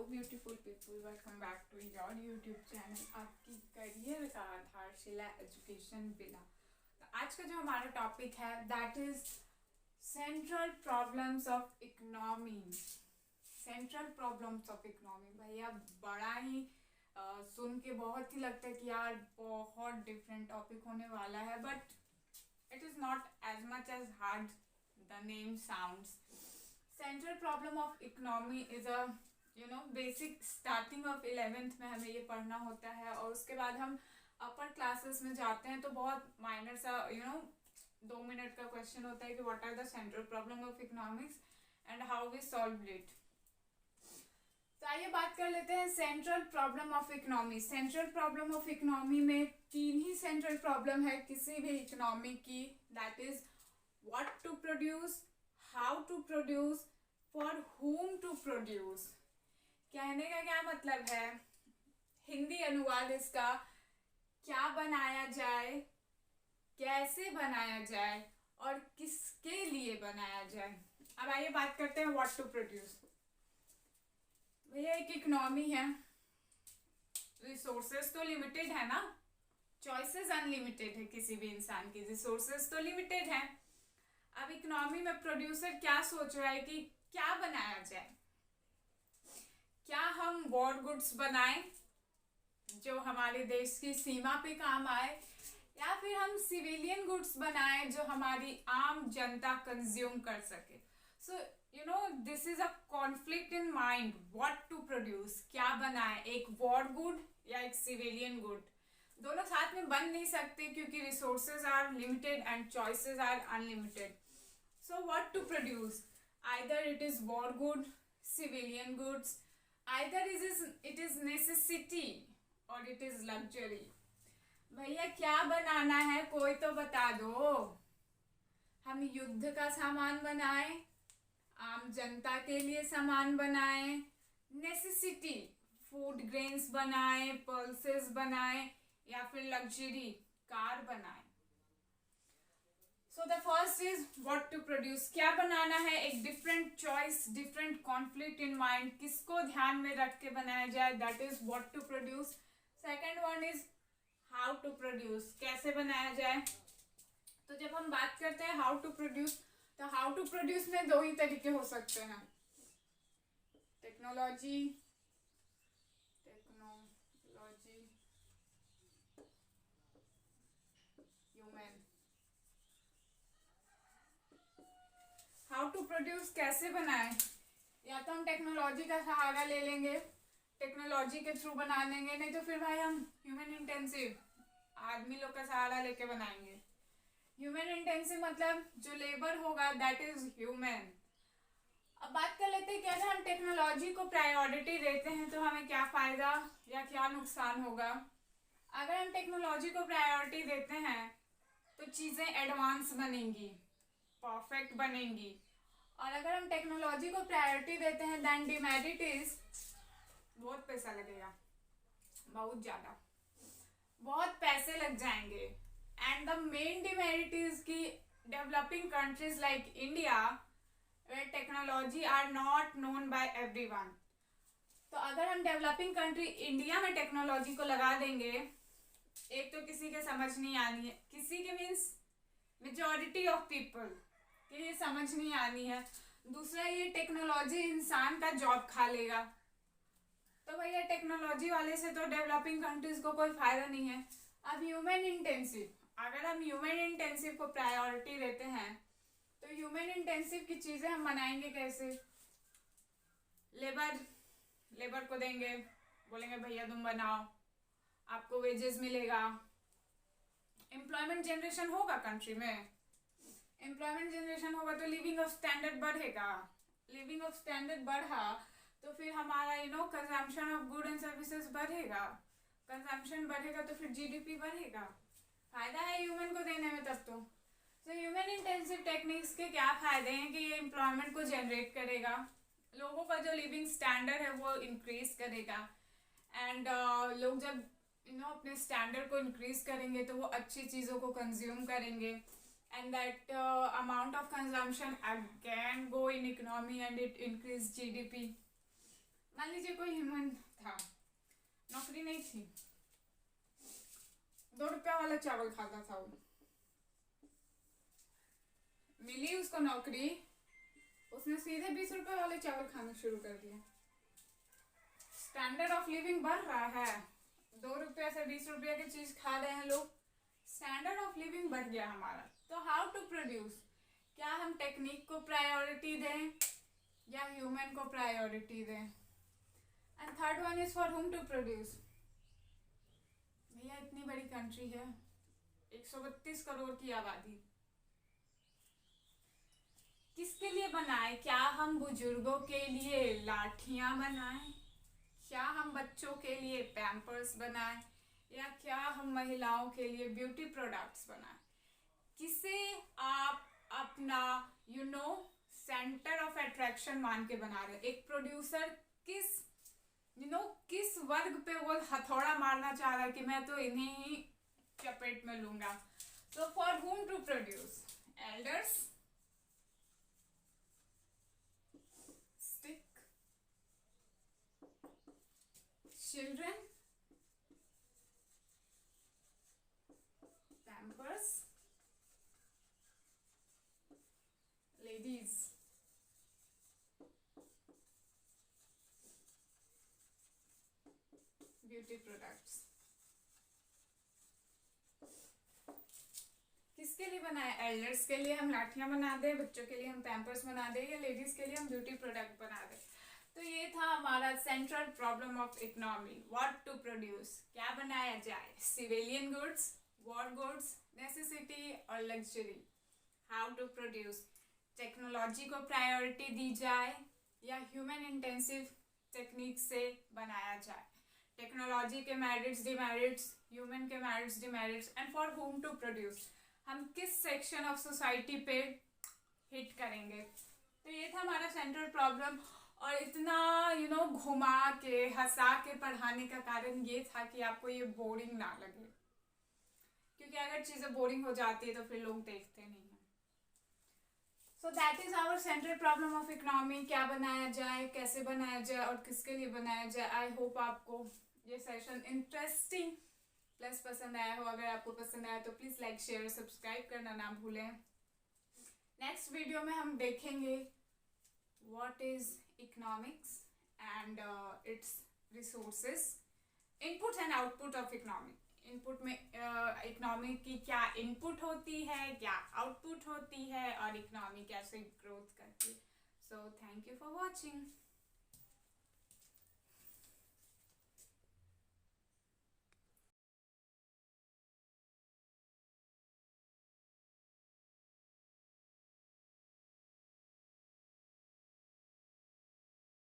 Beautiful people, welcome back to your YouTube channel आपकी career का Aadharshila education बिना। तो आज का जो हमारा टॉपिक है that is central problems of economy. Central problems of economy भैया बड़ा ही सुन के बहुत ही लगता है कि यार बहुत डिफरेंट टॉपिक होने वाला है, but it is not as much as hard the name sounds. Central problem of economy is a basic starting of 11th में हमें ये पढ़ना होता है, और उसके बाद हम अपर क्लासेस में जाते हैं तो बहुत माइनर सा 2 मिनट का क्वेश्चन होता है कि what are the central problem of economics and how we solve it. तो आइए बात कर लेते हैं central problem of economy. Central problem of economy में 3 ही सेंट्रल प्रॉब्लम है किसी भी इकोनॉमी की, that is what to produce, how to produce, for whom to produce. कहने का क्या मतलब है, हिंदी अनुवाद इसका क्या बनाया जाए, कैसे बनाया जाए और किसके लिए बनाया जाए। अब आइए बात करते हैं व्हाट टू प्रोड्यूस। भैया एक इकोनॉमी है, रिसोर्सेज तो लिमिटेड है ना, चॉइसेस अनलिमिटेड है किसी भी इंसान की, रिसोर्सेज तो लिमिटेड है। अब इकोनॉमी में प्रोड्यूसर क्या सोच रहा है कि क्या बनाया जाए। क्या हम वॉर गुड्स बनाएं जो हमारे देश की सीमा पे काम आए, या फिर हम सिविलियन गुड्स बनाएं जो हमारी आम जनता कंज्यूम कर सके। So this is a conflict in mind, what to produce, क्या बनाए, एक वॉर गुड या एक सिविलियन गुड। दोनों साथ में बन नहीं सकते क्योंकि resources are limited and choices are unlimited. So what to produce, either it is war good, civilian goods, either it is necessity or it is luxury। भैया क्या बनाना है कोई तो बता दो। हम युद्ध का सामान बनाएं, आम जनता के लिए सामान बनाएं, नेसेसिटी फूड ग्रेन्स बनाएं, पल्सेस बनाएं, या फिर लग्जरी कार बनाएं। So the first is what to produce, क्या बनाना है, एक different choice, different conflict in mind, किसको ध्यान में रख के बनाया जाए, that is what to produce. Second one is how to produce, कैसे बनाया जाए। तो जब हम बात करते हैं हाउ टू प्रोड्यूस, तो हाउ टू प्रोड्यूस में 2 ही तरीके हो सकते हैं, technology human. How to produce कैसे बनाएं, या तो हम टेक्नोलॉजी का सहारा ले लेंगे, टेक्नोलॉजी के थ्रू बना लेंगे, नहीं तो फिर भाई हम ह्यूमन इंटेंसिव आदमी लोग का सहारा लेके बनाएंगे। ह्यूमन इंटेंसिव मतलब जो लेबर होगा दैट इज ह्यूमन। अब बात कर लेते हैं कि अगर हम टेक्नोलॉजी को प्रायोरिटी देते हैं तो हमें क्या फायदा या क्या नुकसान होगा। अगर हम टेक्नोलॉजी को प्रायोरिटी देते हैं तो चीज़ें एडवांस बनेंगी, परफेक्ट बनेंगी, और अगर हम टेक्नोलॉजी को प्रायोरिटी देते हैं देन डिमेरिट इज बहुत पैसा लगेगा, बहुत ज़्यादा, बहुत पैसे लग जाएंगे। And the main demerit is कि developing countries like India where technology are not known by everyone. तो अगर हम डेवलपिंग कंट्री इंडिया में टेक्नोलॉजी को लगा देंगे, एक तो किसी के समझ नहीं आनी है, किसी के मीन्स मेजॉरिटी ऑफ पीपल कि ये समझ नहीं आनी है, दूसरा ये टेक्नोलॉजी इंसान का जॉब खा लेगा। तो भैया टेक्नोलॉजी वाले से तो डेवलपिंग कंट्रीज को कोई फायदा नहीं है। अब ह्यूमन इंटेंसिव, अगर हम ह्यूमन इंटेंसिव को प्रायोरिटी देते हैं तो ह्यूमन इंटेंसिव की चीज़ें हम बनाएंगे कैसे। लेबर को देंगे, बोलेंगे भैया तुम बनाओ, आपको वेजेस मिलेगा, एम्प्लॉयमेंट जनरेशन होगा कंट्री में, एम्प्लॉयमेंट जनरेशन होगा तो लिविंग ऑफ स्टैंडर्ड बढ़ेगा, लिविंग ऑफ स्टैंडर्ड बढ़ा तो फिर हमारा consumption of good and services बढ़ेगा, कंजम्पशन बढ़ेगा तो फिर जीडीपी बढ़ेगा, फायदा है ह्यूमन को देने में तब तो। ह्यूमन इंटेंसिव टेक्निक्स के क्या फायदे हैं कि ये एम्प्लॉयमेंट को जनरेट करेगा, लोगों का जो लिविंग स्टैंडर्ड है वो इंक्रीज करेगा, एंड लोग जब अपने स्टैंडर्ड को इंक्रीज करेंगे तो वो अच्छी चीज़ों को कंज्यूम करेंगे, and that amount of consumption again go in economy and it increase GDP। मान लीजिए कोई ह्यूमन था, नौकरी नहीं थी, 2 रुपया वाला चावल खाता था वो, मिली उसको नौकरी, उसने सीधे 20 रुपए वाले चावल खाना शुरू कर दिया। स्टैंडर्ड ऑफ लिविंग बढ़ रहा है, 2 रुपये से 20 रुपये की चीज खा रहे हैं लोग, स्टैंडर्ड ऑफ लिविंग बढ़ गया हमारा। तो हाउ टू प्रोड्यूस, क्या हम टेक्निक को प्रायोरिटी दें या ह्यूमन को प्रायोरिटी दें? And third one is for whom to produce. भैया इतनी बड़ी कंट्री है, 132 करोड़ की आबादी, किसके लिए बनाए? क्या हम बुजुर्गों के लिए लाठियां बनाएं, क्या हम बच्चों के लिए पैम्पर्स बनाएं, या क्या हम महिलाओं के लिए ब्यूटी प्रोडक्ट्स बनाएं? किसे आप अपना सेंटर ऑफ अट्रैक्शन मान के बना रहे? एक प्रोड्यूसर किस किस वर्ग पे वो हथौड़ा मारना चाह रहा है कि मैं तो इन्हें ही चपेट में लूंगा? तो for whom to produce? Elders, stick, children, pampers, ladies. Beauty products किसके लिए बनाए? एल्डर्स के लिए हम लाठियां बना दे, बच्चों के लिए हम पैम्पर्स बना दे, या लेडीज के लिए हम ब्यूटी प्रोडक्ट बना दे? तो ये था हमारा central problem of economy, what to produce, क्या बनाया जाए? Civilian goods, war goods, necessity और luxury. How to produce, technology को प्रायोरिटी दी जाए या ह्यूमन इंटेंसिव टेक्निक से बनाया जाए? टेक्नोलॉजी के मेरिट्स, डिमेरिट्स, ह्यूमन के merits, demerits, and for whom to produce, हम किस सेक्शन ऑफ सोसाइटी पे हिट करेंगे? तो ये था हमारा सेंट्रल प्रॉब्लम। और इतना घुमा के हंसा के पढ़ाने का कारण ये था कि आपको ये बोरिंग ना लगे, क्योंकि अगर चीज़ें बोरिंग हो जाती है तो फिर लोग देखते नहीं हैं। So that is our central problem of economy, क्या बनाया जाए, कैसे बनाया जाए और किसके लिए बनाया जाए। आई होप आपको ये सेशन इंटरेस्टिंग प्लस पसंद आया हो। अगर आपको पसंद आया तो प्लीज़ लाइक, शेयर, सब्सक्राइब करना ना भूलें। नेक्स्ट वीडियो में हम देखेंगे what is economics and it's resources, input and output of economy. Input में इकोनॉमी की क्या इनपुट होती है, क्या आउटपुट होती है, और इकोनॉमी कैसे ग्रोथ करती है। So thank you for watching.